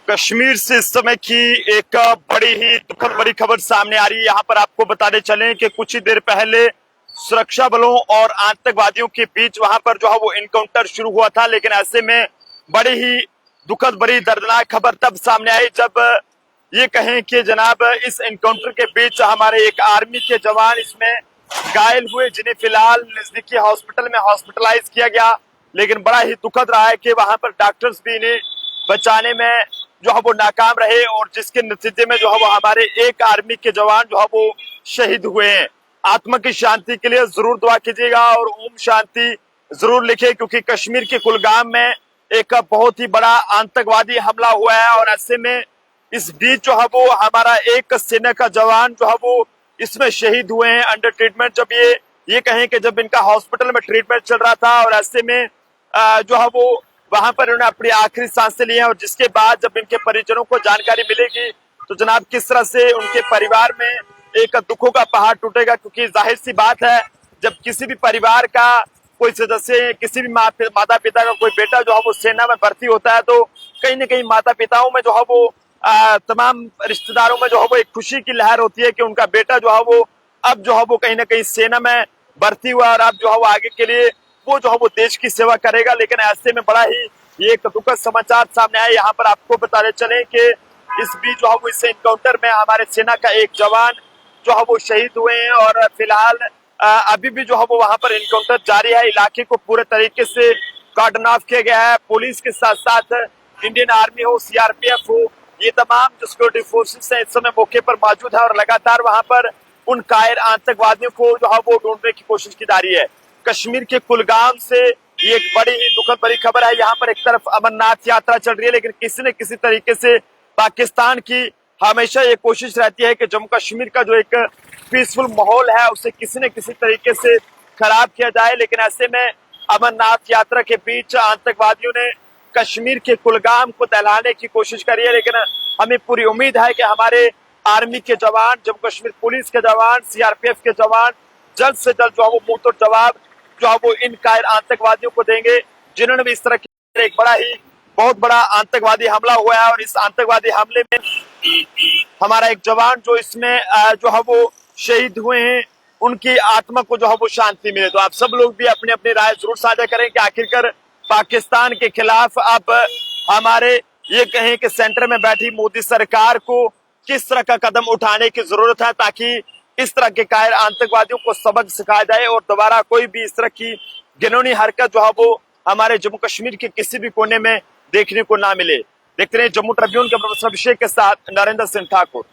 कश्मीर से इस समय की एक बड़ी ही दुखद बड़ी खबर सामने आ रही है। यहाँ पर आपको बताते चलें कि कुछ ही देर पहले सुरक्षा बलों और आतंकवादियों के बीच वहां पर जो है वो इनकाउंटर शुरू हुआ था, लेकिन ऐसे में बड़ी ही दुखद बड़ी दर्दनाक खबर तब सामने आई जब ये कहें कि जनाब इस इनकाउंटर के बीच हमारे एक आर्मी के जवान इसमें घायल हुए, जिन्हें फिलहाल नजदीकी हॉस्पिटल में हॉस्पिटलाइज किया गया। लेकिन बड़ा ही दुखद रहा है कि वहां पर डॉक्टर्स भी इन्हें बचाने में जो है वो नाकाम रहे और जिसके नतीजे में जो है वो हमारे एक आर्मी के जवान जो है वो शहीद हुए हैं। आत्मा की शांति के लिए जरूर दुआ कीजिएगा और ओम शांति जरूर लिखे, क्योंकि कश्मीर के कुलगाम में एक बहुत ही बड़ा आतंकवादी हमला हुआ है और ऐसे में इस बीच जो है वो हमारा एक सेना का जवान जो है वो इसमें शहीद हुए हैं अंडर ट्रीटमेंट। जब ये कहें कि जब इनका हॉस्पिटल में ट्रीटमेंट चल रहा था और ऐसे में जो है वो वहां पर उन्होंने अपनी आखिरी सांसें ली हैं और जिसके बाद जब इनके परिजनों को जानकारी मिलेगी तो जनाब किस तरह से उनके परिवार में एक दुखों का पहाड़ टूटेगा। क्योंकि जाहिर सी बात है, जब किसी भी परिवार का कोई सदस्य, किसी भी माता पिता का कोई बेटा जो है वो सेना में भर्ती होता है तो कहीं ना कहीं माता पिताओं में जो है वो तमाम रिश्तेदारों में जो है वो एक खुशी की लहर होती है कि उनका बेटा जो है वो अब जो है वो कहीं ना कहीं सेना में भर्ती हुआ और अब जो है वो आगे के लिए वो जो है वो देश की सेवा करेगा। लेकिन ऐसे में बड़ा ही ये एक दुखद समाचार सामने आया। यहाँ पर आपको बताते चले कि इस बीच जो है वो इस इनकाउंटर में हमारे सेना का एक जवान जो है वो शहीद हुए हैं और फिलहाल अभी भी जो है वो वहां पर इनकाउंटर जारी है। इलाके को पूरे तरीके से कार्डन ऑफ किया गया है। पुलिस के साथ साथ इंडियन आर्मी हो, सीआरपीएफ हो, ये तमाम जो सिक्योरिटी फोर्सेस है इस समय मौके पर मौजूद है और लगातार वहां पर उन कायर आतंकवादियों को जो है वो ढूंढने की कोशिश की जा रही है। कश्मीर के कुलगाम से ये एक बड़ी ही दुखद बड़ी खबर है। यहाँ पर एक तरफ अमरनाथ यात्रा चल रही है, लेकिन किसी न किसी तरीके से पाकिस्तान की हमेशा ये कोशिश रहती है कि जम्मू कश्मीर का जो एक पीसफुल माहौल है उसे किसी न किसी तरीके से खराब किया जाए। लेकिन ऐसे में अमरनाथ यात्रा के बीच आतंकवादियों ने कश्मीर के कुलगाम को दहलाने की कोशिश करी है। लेकिन हमें पूरी उम्मीद है कि हमारे आर्मी के जवान, जम्मू कश्मीर पुलिस के जवान, सीआरपीएफ के जवान जल्द से जल्द जो है वो मुंहतोड़ जवाब जो है वो इन कायर आतंकवादियों को देंगे, जिन्होंने भी इस तरह की एक बड़ा ही बहुत बड़ा आतंकवादी हमला हुआ है। और इस आतंकवादी हमले में हमारा एक जवान जो इसमें जो है वो शहीद हुए हैं, उनकी आत्मा को जो है वो शांति मिले। तो आप सब लोग भी अपनी अपनी राय जरूर साझा करें कि आखिरकार पाकिस्तान के खिलाफ अब हमारे ये कहें कि सेंटर में बैठी मोदी सरकार को किस तरह का कदम उठाने की जरूरत है ताकि इस तरह के कायर आतंकवादियों को सबक सिखाया जाए और दोबारा कोई भी इस तरह की घिनौनी हरकत जो है वो हमारे जम्मू कश्मीर के किसी भी कोने में देखने को ना मिले। देखते रहे जम्मू ट्रिब्यून के प्रोफेसर अभिषेक के साथ नरेंद्र सिंह ठाकुर।